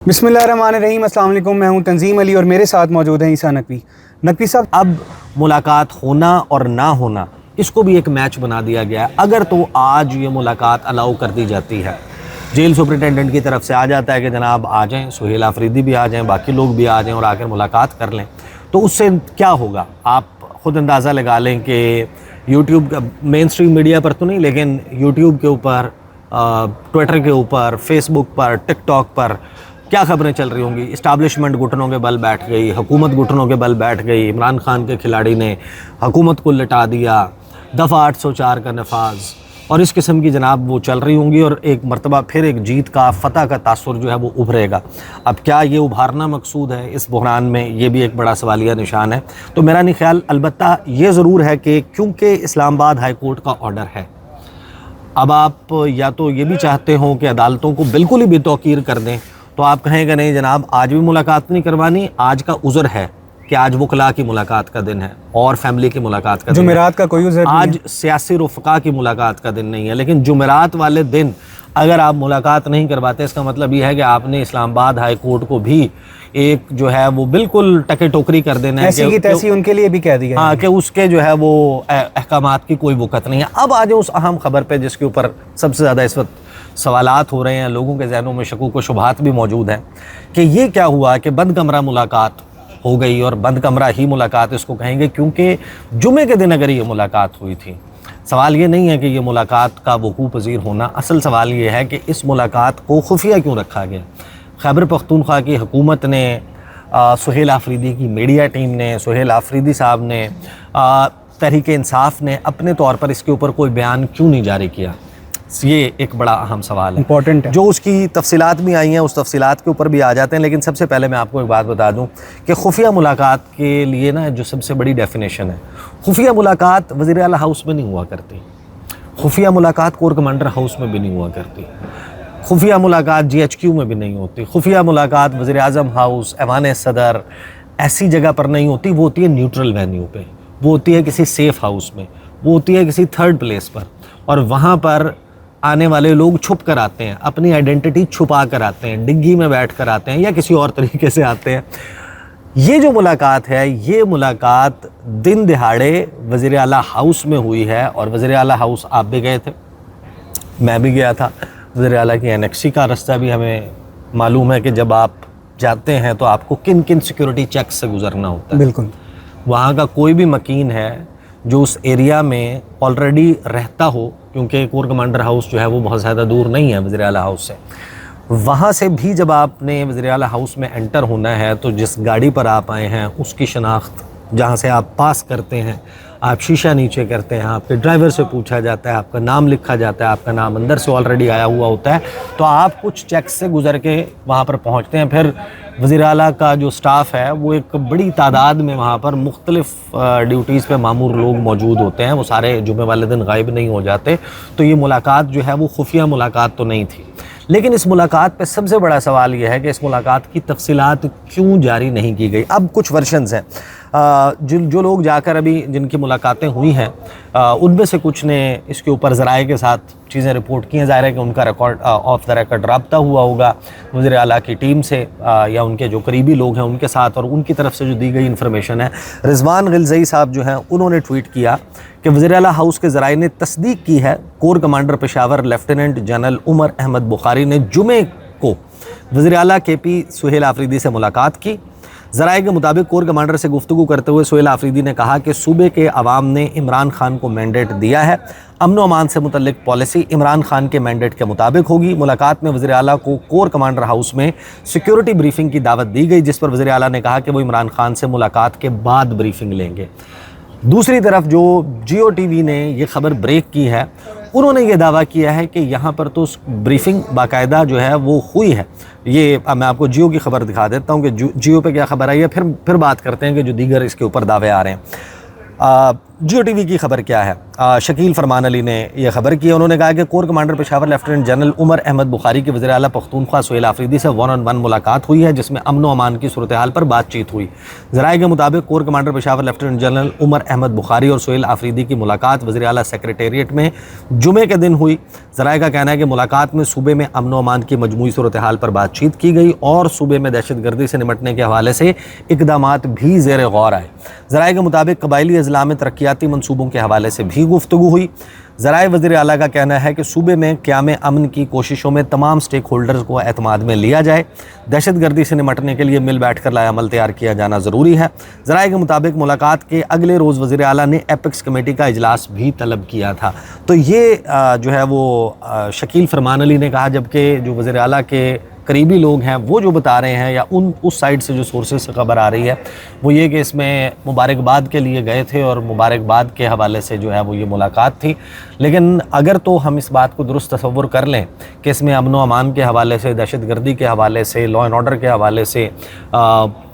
बिस्मिल्लाहिर्रहमानिर्रहीम। अस्सलाम वालेकुम। मैं हूं तंजीम अली और मेरे साथ मौजूद है ईसा नकवी। नकवी साहब, अब मुलाकात होना और ना होना इसको भी एक मैच बना दिया गया है। अगर तो आज ये मुलाकात अलाउ कर दी जाती है, जेल सुपरिटेंडेंट की तरफ से आ जाता है कि जनाब आ जाएं, सुहेल आफरीदी भी आ जाएं, बाकी लोग भी आ जाएं और आकर मुलाकात कर लें, तो उससे क्या होगा आप ख़ुद अंदाज़ा लगा लें कि यूट्यूब का मेन स्ट्रीम मीडिया पर तो नहीं, लेकिन यूट्यूब के ऊपर, ट्विटर के ऊपर, फेसबुक पर, टिकटॉक पर क्या खबरें चल रही होंगी। इस्टाब्लिशमेंट घुटनों के बल बैठ गई, हुकूमत घुटनों के बल बैठ गई, इमरान खान के खिलाड़ी ने हुकूमत को लटा दिया, दफ़ा 804 का नफाज और इस किस्म की जनाब वो चल रही होंगी और एक मरतबा फिर एक जीत का, फ़तह का तासुर जो है वो उभरेगा। अब क्या ये उभारना मकसूद है इस बहरान में, ये भी एक बड़ा सवालिया निशान है। तो मेरा नहीं ख्याल, अलबत्ता ये ज़रूर है कि क्योंकि इस्लामाबाद हाई कोर्ट का ऑर्डर है, अब आप या तो ये भी चाहते हो कि अदालतों को बिल्कुल ही बेतौकीर कर दें, तो आप कहेंगे नहीं जनाब आज भी मुलाकात नहीं करवानी, आज का उज़र है कि आज वकला की मुलाकात का दिन है और फैमिली की मुलाकात का दिन है। जुमेरात का कोई उज़र नहीं है। आज सियासी रुफ़का की मुलाकात का दिन नहीं है, लेकिन जुमेरात वाले दिन अगर आप मुलाकात नहीं करवाते, इसका मतलब ये है कि आपने इस्लामाबाद हाई कोर्ट को भी एक जो है वो बिल्कुल टके टोकरी कर देना है, ऐसी की तैसी उनके लिए भी कह दिया। हाँ, कि उसके जो है वो अहकामात की कोई वक़्त नहीं है। अब आ जाए उस अहम ख़बर पे जिसके ऊपर सबसे ज़्यादा इस वक्त सवालात हो रहे हैं, लोगों के जहनों में शकूक व शुबहात भी मौजूद हैं कि ये क्या हुआ कि बंद कमरा मुलाकात हो गई, और बंद कमरा ही मुलाकात इसको कहेंगे क्योंकि जुमे के दिन अगर ये मुलाकात हुई थी। सवाल ये नहीं है कि ये मुलाकात का वकूअ पज़ीर होना, असल सवाल ये है कि इस मुलाकात को खुफिया क्यों रखा गया। खैबर पख्तूनख्वा की हुकूमत ने, सुहेल आफरीदी की मीडिया टीम ने, सुहेल आफरीदी साहब ने, तहरीक इंसाफ ने अपने तौर पर इसके ऊपर कोई बयान क्यों नहीं जारी किया। ये एक बड़ा अहम सवाल है, इंपॉर्टेंट है। जो उसकी तफसीलात भी आई हैं, उस तफसीलात के ऊपर भी आ जाते हैं। लेकिन सबसे पहले मैं आपको एक बात बता दूं कि खुफिया मुलाकात के लिए ना जो सबसे बड़ी डेफिनेशन है, खुफिया मुलाकात वज़ीर आला हाउस में नहीं हुआ करती, खुफिया मुलाकात कोर कमांडर हाउस में भी नहीं हुआ करती, खुफिया मुलाकात GHQ में भी नहीं होती, खुफिया मुलाकात वज़ीर आज़म हाउस, ऐवान सदर, ऐसी जगह पर नहीं होती। वो होती है न्यूट्रल वेन्यू पे, वो होती है किसी सेफ़ हाउस में, वो होती है किसी थर्ड प्लेस पर, और वहाँ पर आने वाले लोग छुप कर आते हैं, अपनी आइडेंटिटी छुपा कर आते हैं, डिग्गी में बैठ कर आते हैं या किसी और तरीके से आते हैं। ये जो मुलाकात है, ये मुलाकात दिन दिहाड़े वज़ीर आला हाउस में हुई है, और वज़ीर आला हाउस आप भी गए थे, मैं भी गया था। वज़ीर आला की एनेक्सी का रास्ता भी हमें मालूम है कि जब आप जाते हैं तो आपको किन किन सिक्योरिटी चेक्स से गुजरना होता है। बिल्कुल। वहाँ का कोई भी मकीन है जो उस एरिया में ऑलरेडी रहता हो, क्योंकि कोर कमांडर हाउस जो है वो बहुत ज़्यादा दूर नहीं है वज़ीर आला हाउस से, वहाँ से भी जब आपने वज़ीर आला हाउस में एंटर होना है तो जिस गाड़ी पर आप आए हैं उसकी शनाख्त, जहाँ से आप पास करते हैं, आप शीशा नीचे करते हैं, आपके ड्राइवर से पूछा जाता है, आपका नाम लिखा जाता है, आपका नाम अंदर से ऑलरेडी आया हुआ होता है, तो आप कुछ चेक्स से गुजर के वहाँ पर पहुँचते हैं। फिर वज़ीर आला का जो स्टाफ़ है वो एक बड़ी तादाद में वहाँ पर मुख्तलिफ़ ड्यूटीज़ पे मामूर लोग मौजूद होते हैं, वो सारे जुमे वाले दिन गायब नहीं हो जाते। तो ये मुलाकात जो है वो खुफिया मुलाकात तो नहीं थी। लेकिन इस मुलाकात पे सबसे बड़ा सवाल यह है कि इस मुलाकात की तफसीलात क्यों जारी नहीं की गई। अब कुछ वर्शंस हैं, जो लोग जाकर अभी जिनकी मुलाकातें हुई हैं उनमें से कुछ ने इसके ऊपर ज़राए के साथ चीज़ें रिपोर्ट की हैं। ज़ाहिर है कि उनका रिकॉर्ड ऑफ द रिकॉर्ड रब्ता हुआ होगा वज़ीर आला की टीम से या उनके जो करीबी लोग हैं उनके साथ, और उनकी तरफ से जो दी गई इन्फॉर्मेशन है। रिजवान गिलज़ई साहब जो हैं उन्होंने ट्वीट किया कि वज़ीर आला हाउस के ज़राए ने तस्दीक की है, core commander Peshawar lieutenant general Umar Ahmad Bukhari ने जुमे को वज़ीर आला KP सुहेल आफरीदी से मुलाकात की। ज़राए के मुताबिक कोर कमांडर से गुफ्तगू करते हुए सुहेल आफरीदी ने कहा कि सूबे के अवाम ने इमरान खान को मैंडेट दिया है, अमन व अमान से मुतल्लिक पॉलिसी इमरान खान के मैंडेट के मुताबिक होगी। मुलाकात में वज़ीर आला को कोर कमांडर हाउस में सिक्योरिटी ब्रीफिंग की दावत दी गई, जिस पर वज़ीर आला ने कहा कि वो इमरान खान से मुलाकात के बाद ब्रीफिंग लेंगे। दूसरी तरफ जो Jio TV ने ये खबर ब्रेक की है, उन्होंने ये दावा किया है कि यहाँ पर तो ब्रीफिंग बाकायदा जो है वो हुई है। ये मैं आपको Jio की खबर दिखा देता हूँ कि Jio पे क्या खबर आई है, फिर बात करते हैं कि जो दीगर इसके ऊपर दावे आ रहे हैं। Jio TV की खबर क्या है। शकील फरमान अली ने यह खबर की। उन्होंने कहा कि core commander Peshawar lieutenant general Umar Ahmad Bukhari की वज़ीर आला पख्तूनख्वा सुहेल आफरीदी से 1-on-1 मुलाकात हुई है, जिसमें अमन व अमान की सूरत हाल पर बातचीत हुई। ज़राए के मुताबिक core commander Peshawar lieutenant general Umar Ahmad Bukhari और सुहेल आफरीदी की मुलाकात वज़ीर आला सेक्रेटेरिएट में जुमे के दिन हुई। ज़राए का कहना है कि मुलाकात में सूबे में अमन व अमान की मजमूई सूरत हाल पर बातचीत की गई और सूबे में दहशतगर्दी से निपटने के हवाले से इक़दामात भी ज़ेर गौर आए। ज़राए के मुताबिक कबायली अज़ला में तरक्याती मनसूबों के हवाले से भी गुफ्तगू हुई। ज़राए वज़ीर आला का कहना है कि सूबे में क़याम अमन की कोशिशों में तमाम स्टेक होल्डर्स को एतमाद में लिया जाए। दहशतगर्दी से निपटने के लिए मिल बैठ कर लाएअमल तैयार किया जाना ज़रूरी है। ज़राए के मुताबिक मुलाकात के अगले रोज़ वज़ीर आला ने एपिक्स कमेटी का इजलास भी तलब किया था। तो ये जो है वो शकील फरमान अली ने कहा, जबकि जो वज़ीर आला के करीबी लोग हैं वो जो बता रहे हैं या उस साइड से जो सोर्सेज से खबर आ रही है वो ये कि इसमें मुबारकबाद के लिए गए थे और मुबारकबाद के हवाले से जो है वो ये मुलाकात थी। लेकिन अगर तो हम इस बात को दुरुस्त तसव्वुर कर लें कि इसमें अमन व अमान के हवाले से, दहशतगर्दी के हवाले से, लॉ एंड ऑर्डर के हवाले से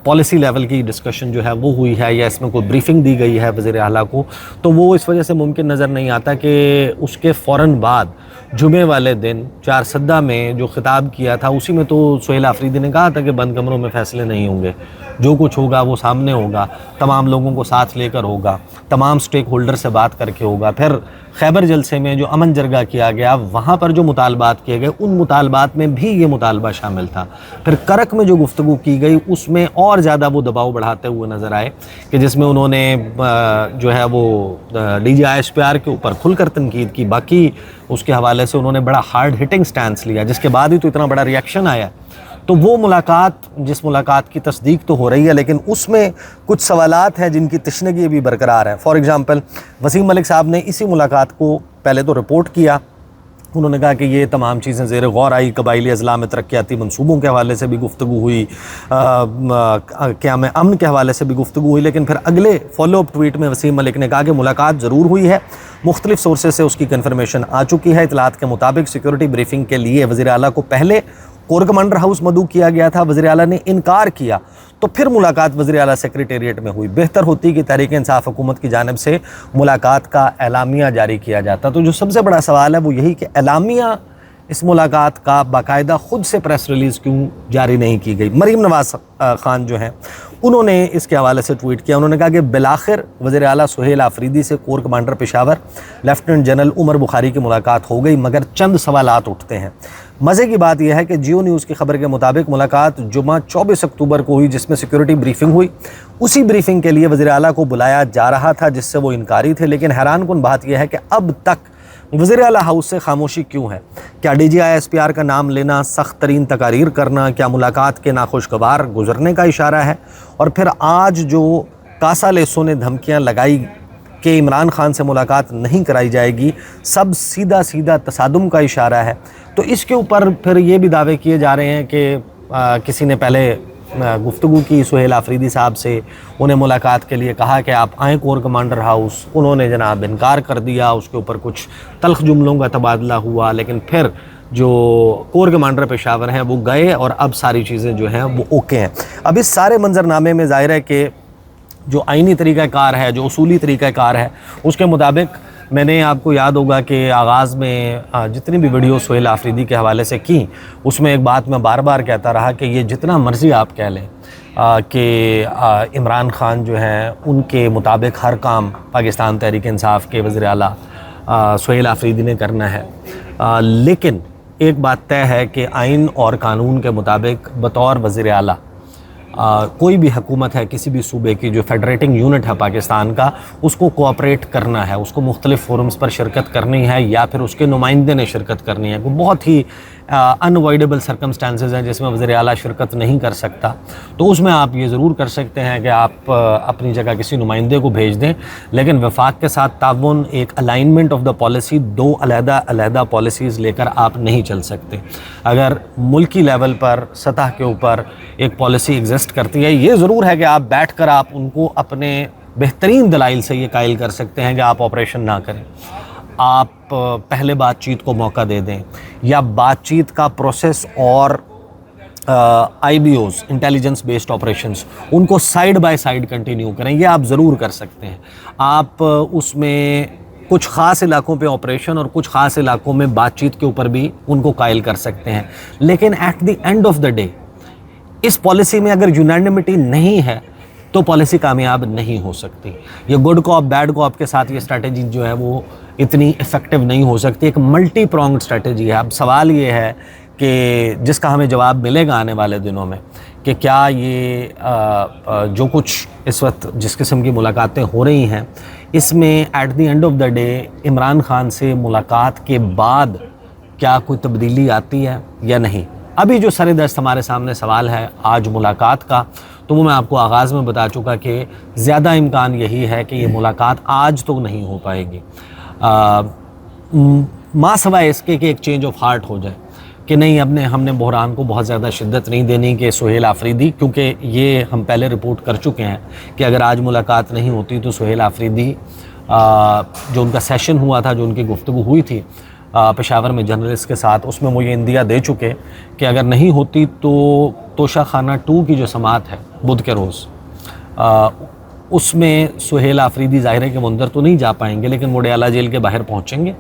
पॉलिसी लेवल की डिस्कशन जो है वो हुई है या इसमें कोई ब्रीफिंग दी गई है वज़ीर आला को, तो वो इस वजह से मुमकिन नज़र नहीं आता कि उसके फ़ौरन बाद जुमे वाले दिन चारसद्दा में जो खिताब किया था उसी में तो सुहेल आफरीदी ने कहा था कि बंद कमरों में फ़ैसले नहीं होंगे, जो कुछ होगा वो सामने होगा, तमाम लोगों को साथ लेकर होगा, तमाम स्टेक होल्डर से बात करके होगा। फिर खैबर जलसे में जो अमन जरगा किया गया वहाँ पर जो मुतालबात किए गए उन मुतालबात में भी ये मुतालबा शामिल था। फिर करक में जो गुफ्तगू की गई उसमें और ज़्यादा वो दबाव बढ़ाते हुए नज़र आए कि जिसमें उन्होंने जो है वो DGI-SPR के ऊपर खुलकर तनकीद की। बाकी उसके हवाले से उन्होंने बड़ा हार्ड हिटिंग स्टैंस लिया, जिसके बाद ही तो इतना बड़ा रिएक्शन आया। तो वो मुलाकात, जिस मुलाकात की तस्दीक तो हो रही है लेकिन उसमें कुछ सवालात हैं जिनकी तशनगी भी बरकरार है। फॉर एग्ज़ाम्पल वसीम मलिक साहब ने इसी मुलाकात को पहले तो रिपोर्ट किया। उन्होंने कहा कि ये तमाम चीज़ें ज़ेर गौर आई, कबायली अज़ला में तरक्याती मनसूबों के हवाले से भी गुफ्तगू हुई, क़याम अमन के हवाले से भी गुफ्तगू हुई। लेकिन फिर अगले फॉलोअप ट्वीट में वसीम मलिक ने कहा कि मुलाकात ज़रूर हुई है, मुख्तलिफ सोर्सेज से उसकी कन्फर्मेशन आ चुकी है। इतलात के मुताबिक सिक्योरिटी ब्रीफिंग के लिए वज़ीर आला को पहले कोर कमांडर हाउस मदऊ किया गया था, वज़ीर आला ने इनकार किया तो फिर मुलाकात वज़ीर आला सेक्रेटेरिएट में हुई। बेहतर होती कि तहरीक इंसाफ हुकूमत की जानिब से मुलाकात का एलामिया जारी किया जाता। तो जो सबसे बड़ा सवाल है वो यही कि एलामिया इस मुलाकात का बाकायदा ख़ुद से प्रेस रिलीज़ क्यों जारी नहीं की गई। मरीम नवाज़ ख़ान जो हैं उन्होंने इसके हवाले से ट्वीट किया। उन्होंने कहा कि बिलाखिर वज़ीर आला सुहेल आफरीदी से core commander Peshawar lieutenant general Umar Bukhari की मुलाकात हो गई, मगर चंद सवालात उठते हैं। मज़े की बात यह है कि जियो न्यूज़ की खबर के मुताबिक मुलाकात जुमा 24 अक्टूबर को हुई, जिसमें सिक्योरिटी ब्रीफिंग हुई। उसी ब्रीफिंग के लिए वज़ीर आला को बुलाया जा रहा था, जिससे वो इनकारी थे। लेकिन हैरानकुन बात यह है कि अब तक वज़ीर आला हाउस से खामोशी क्यों है। क्या DGI-SPR का नाम लेना, सख्त तरीन तकारीर करना, क्या मुलाकात के नाखुशगवार गुजरने का इशारा है? और फिर आज जो कासा लेसों ने धमकियाँ लगाई कि इमरान खान से मुलाकात नहीं कराई जाएगी, सब सीधा सीधा तसादुम का इशारा है। तो इसके ऊपर फिर ये भी दावे किए जा रहे हैं कि किसी ने पहले गुफ्तगू की सुहेल आफरीदी साहब से, उन्हें मुलाकात के लिए कहा कि आप आएँ कोर कमांडर हाउस, उन्होंने जनाब इनकार कर दिया। उसके ऊपर कुछ तल्ख जुमलों का तबादला हुआ, लेकिन फिर जो कोर कमांडर पेशावर हैं वो गए और अब सारी चीज़ें जो हैं वो ओके हैं। अब इस सारे मंजरनामे में ज़ाहिर है कि जो आइनी तरीक़ाकार है, जो उसूली तरीक़ाकार है, उसके मुताबिक मैंने आपको याद होगा कि आगाज़ में जितनी भी वीडियो सुहेल आफरीदी के हवाले से की, उसमें एक बात मैं बार बार कहता रहा कि ये जितना मर्ज़ी आप कह लें कि इमरान खान जो हैं उनके मुताबिक हर काम पाकिस्तान तहरीक इंसाफ के वज़ीर आला सुहेल आफरीदी ने करना है, लेकिन एक बात तय है कि आइन और कानून के मुताबिक बतौर वज़ीर आला कोई भी हुकूमत है किसी भी सूबे की, जो फेडरेटिंग यूनिट है पाकिस्तान का, उसको कोऑपरेट करना है, उसको मुख्तलिफ फोरम्स पर शिरकत करनी है या फिर उसके नुमाइंदे ने शिरकत करनी है। बहुत ही अनअवॉइडेबल सर्कमस्टांसेस हैं जिसमें वज़ीर आला शिरकत नहीं कर सकता, तो उसमें आप ये ज़रूर कर सकते हैं कि आप अपनी जगह किसी नुमाइंदे को भेज दें, लेकिन वफाक के साथ ताउन, एक अलाइनमेंट ऑफ द पॉलिसी, दो अलहदा पॉलिसीज़ लेकर आप नहीं चल सकते। अगर मुल्की लेवल पर, सतह के ऊपर एक पॉलिसी एग्जिस्ट करती है, ये ज़रूर है कि आप बैठ कर आप उनको अपने बेहतरीन दलाइल से ये कायल कर सकते हैं कि आप ऑपरेशन ना करें, आप पहले बातचीत को मौका दे दें, या बातचीत का प्रोसेस और IBOs, इंटेलिजेंस बेस्ड ऑपरेशंस, उनको साइड बाय साइड कंटिन्यू करें, ये आप ज़रूर कर सकते हैं। आप उसमें कुछ ख़ास इलाकों पे ऑपरेशन और कुछ ख़ास इलाकों में बातचीत के ऊपर भी उनको कायल कर सकते हैं। लेकिन at the end of the day इस पॉलिसी में अगर यूनानिमिटी नहीं है तो पॉलिसी कामयाब नहीं हो सकती। ये गुड कॉप बैड कॉप के साथ ये स्ट्रैटेजी जो है वो इतनी इफ़ेक्टिव नहीं हो सकती। एक मल्टी प्रोंग्ड स्ट्रैटेजी है। अब सवाल ये है कि जिसका हमें जवाब मिलेगा आने वाले दिनों में कि क्या ये जो कुछ इस वक्त जिस किस्म की मुलाकातें हो रही हैं इसमें at the end of the day Imran Khan से मुलाकात के बाद क्या कोई तब्दीली आती है या नहीं। अभी जो सर-ए-दस्त हमारे सामने सवाल है आज मुलाकात का, तो वो मैं आपको आगाज़ में बता चुका कि ज़्यादा इम्कान यही है कि ये मुलाकात आज तो नहीं हो पाएगी, मासवाए इसके कि एक चेंज ऑफ हार्ट हो जाए कि नहीं हमने बहरान को बहुत ज़्यादा शिद्दत नहीं देनी कि सुहेल आफरीदी, क्योंकि ये हम पहले रिपोर्ट कर चुके हैं कि अगर आज मुलाकात नहीं होती तो सुहेल आफरीदी जो उनका सेशन हुआ था, जो उनकी गुफ्तगू हुई थी पेशावर में जर्नलिस्ट के साथ, उसमें वो ये इंदिया दे चुके कि अगर नहीं होती तो तोशा खाना 2 की जो समात है बुध के रोज़ उसमें सुहेल आफरीदी ज़ाहिर है कि वो अंदर तो नहीं जा पाएंगे, लेकिन वो डयाला जेल के बाहर पहुँचेंगे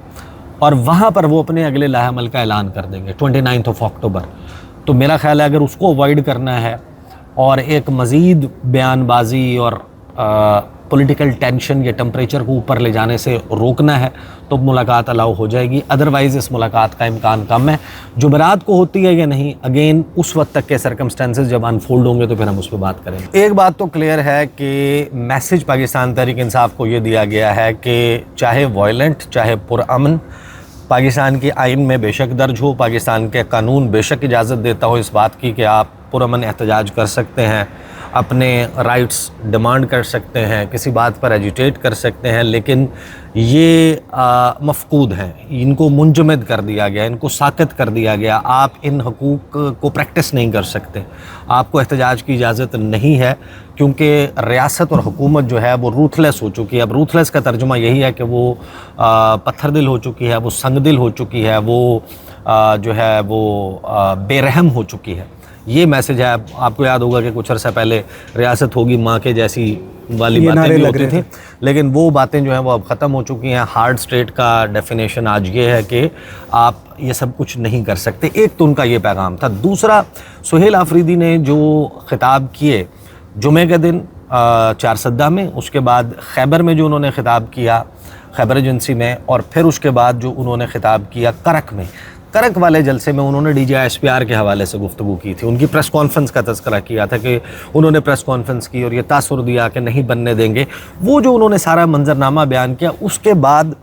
और वहाँ पर वो अपने अगले लाहेमल का ऐलान कर देंगे 29 अक्टूबर। तो मेरा ख्याल है अगर उसको अवॉइड करना है और एक मज़ीद बयानबाजी और पॉलिटिकल टेंशन या टेम्परेचर को ऊपर ले जाने से रोकना है तो मुलाकात अलाउ हो जाएगी। अदरवाइज़ इस मुलाकात का इम्कान कम है। जुमेरात को होती है या नहीं, अगेन उस वक्त तक के सर्कमस्टेंसेस जब अनफोल्ड होंगे तो फिर हम उस पर बात करेंगे। एक बात तो क्लियर है कि मैसेज पाकिस्तान तहरीक इंसाफ को ये दिया गया है कि चाहे वायलेंट चाहे पुरअमन, पाकिस्तान की आइन में बेशक दर्ज हो, पाकिस्तान के कानून बेशक इजाज़त देता हो इस बात की कि आप पुरअमन एहतजाज कर सकते हैं, अपने राइट्स डिमांड कर सकते हैं, किसी बात पर एजिटेट कर सकते हैं, लेकिन ये मफकूद हैं, इनको मुंजमद कर दिया गया, इनको साक़ित कर दिया गया। आप इन हकूक़ को प्रैक्टिस नहीं कर सकते, आपको एहतजाज की इजाज़त नहीं है, क्योंकि रियासत और हुकूमत जो है वो रूथलेस हो चुकी है। अब रूथलेस का तर्जुमा यही है कि वो पत्थर दिल हो चुकी है, वो संग दिल हो चुकी है, वो जो है वो बेरहम हो चुकी है। ये मैसेज है। आपको याद होगा कि कुछ अर्सा पहले रियासत होगी माँ के जैसी वाली बातें भी होती थी, लेकिन वो बातें जो हैं वो अब ख़त्म हो चुकी हैं। हार्ड स्टेट का डेफिनेशन आज ये है कि आप ये सब कुछ नहीं कर सकते। एक तो उनका ये पैगाम था। दूसरा, सुहेल आफरीदी ने जो ख़िताब किए जुमे के दिन चारसद्दा में, उसके बाद खैबर में जो उन्होंने ख़िताब किया खैबर एजेंसी में, और फिर उसके बाद जो उन्होंने ख़िताब किया करक में, करक वाले जलसे में उन्होंने DGI-SPR के हवाले से गुफ्तगू की थी। उनकी प्रेस कॉन्फ्रेंस का तज़किरा किया था कि उन्होंने प्रेस कॉन्फ्रेंस की और ये तासुर दिया कि नहीं बनने देंगे। वो जो उन्होंने सारा मंजरनामा बयान किया, उसके बाद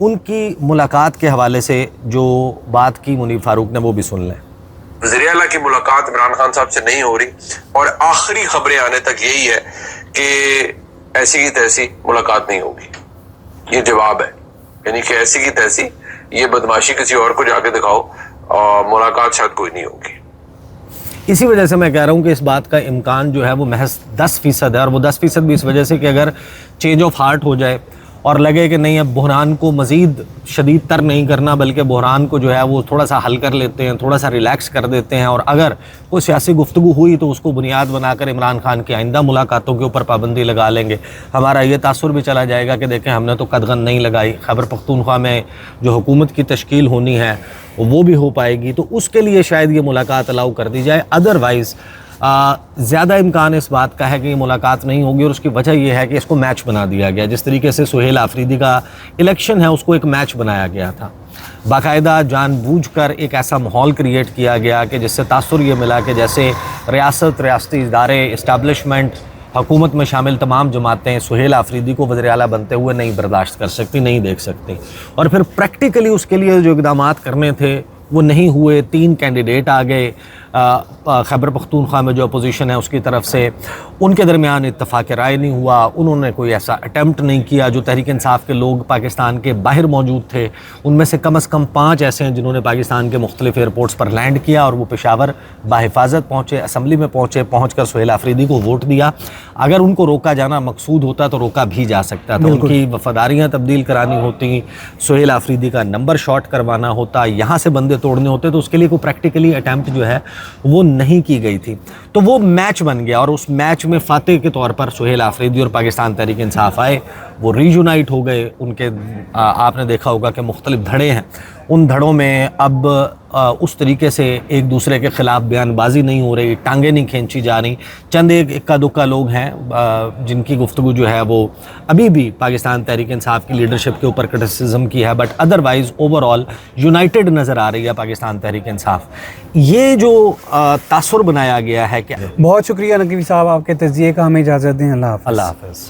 उनकी मुलाकात के हवाले से जो बात की मुनीब फारूक ने, वो भी सुन लें। वज़ीर आला की मुलाकात इमरान खान साहब से नहीं हो रही और आखिरी खबरें आने तक यही है कि ऐसी की तैसी मुलाकात नहीं होगी। ये जवाब है, यानी कि ऐसी की तैसी ये बदमाशी किसी और को जाके दिखाओ और मुलाकात शायद कोई नहीं होगी। इसी वजह से मैं कह रहा हूँ कि इस बात का इम्कान जो है वो महज 10% है, और वो 10% भी इस वजह से कि अगर चेंज ऑफ हार्ट हो जाए और लगे कि नहीं अब बहरान को मज़ीद शदीद तर नहीं करना, बल्कि बहरान को जो है वो थोड़ा सा हल कर लेते हैं, थोड़ा सा रिलैक्स कर देते हैं, और अगर कोई सियासी गुफ्तगू हुई तो उसको बुनियाद बनाकर इमरान खान की आइंदा मुलाकातों के ऊपर पाबंदी लगा लेंगे। हमारा ये तासुर भी चला जाएगा कि देखें हमने तो कदगन नहीं लगाई, खैबर पख्तूनख्वा में जो हुकूमत की तश्कील होनी है वो भी हो पाएगी। तो उसके लिए शायद ये मुलाकात अलाउ कर दी जाए। अदरवाइज़ ज़्यादा इम्कान इस बात का है कि ये मुलाकात नहीं होगी, और उसकी वजह यह है कि इसको मैच बना दिया गया। जिस तरीके से सुहेल आफरीदी का इलेक्शन है उसको एक मैच बनाया गया था, बाकायदा जानबूझकर एक ऐसा माहौल क्रिएट किया गया कि जिससे तासुर ये मिला कि जैसे रियासत, रियासती इदारे, इस्टेब्लिशमेंट, हुकूमत में शामिल तमाम जमातें सुहेल आफरीदी को वज़ीर आला बनते हुए नहीं बर्दाश्त कर सकती, नहीं देख सकती। और फिर प्रैक्टिकली उसके लिए जो इक़दाम करने थे वो नहीं हुए। 3 कैंडिडेट आ गए खैबर पख्तूनख्वा में जो अपोजिशन है उसकी तरफ से, उनके दरमियान इत्तफाक राय नहीं हुआ। उन्होंने कोई ऐसा अटैम्प्ट नहीं किया। जो तहरीक इंसाफ के लोग पाकिस्तान के बाहर मौजूद थे उनमें से कम 5 ऐसे हैं जिन्होंने पाकिस्तान के मुख्तलिफ एयरपोर्ट्स पर लैंड किया और वो पेशावर बाहिफाजत पहुँचे, असम्बली में पहुँचे, पहुँच कर सुहेल आफरीदी को वोट दिया। अगर उनको रोका जाना मकसूद होता तो रोका भी जा सकता था। उनकी वफादारियाँ तब्दील करानी होती, सुहेल आफरीदी का नंबर शॉर्ट करवाना होता, यहाँ से बंदे तोड़ने होते, तो उसके लिए कोई प्रैक्टिकली अटैम्प्ट जो है वो नहीं की गई थी। तो वो मैच बन गया और उस मैच में फातेह के तौर पर सुहेल आफरीदी और पाकिस्तान तहरीक इंसाफ आए। वो रीयूनाइट हो गए। उनके आपने देखा होगा कि मुख्तलिफ धड़े हैं, उन धड़ों में अब उस तरीके से एक दूसरे के ख़िलाफ़ बयानबाजी नहीं हो रही, टांगें नहीं खींची जा रही। चंद एक इक्का दुक्का लोग हैं जिनकी गुफ्तगू जो है वो अभी भी पाकिस्तान तहरीक इंसाफ की लीडरशिप के ऊपर क्रिटिसिज्म की है, बट अदरवाइज़ ओवरऑल यूनाइटेड नज़र आ रही है पाकिस्तान तहरीक इंसाफ। ये जो तासुर बनाया गया है कि बहुत शुक्रिया नकवी साहब, आपके तज़किए का हमें इजाज़त दें। अल्लाह हाफ़िज़। अल्लाह हाफ़िज़।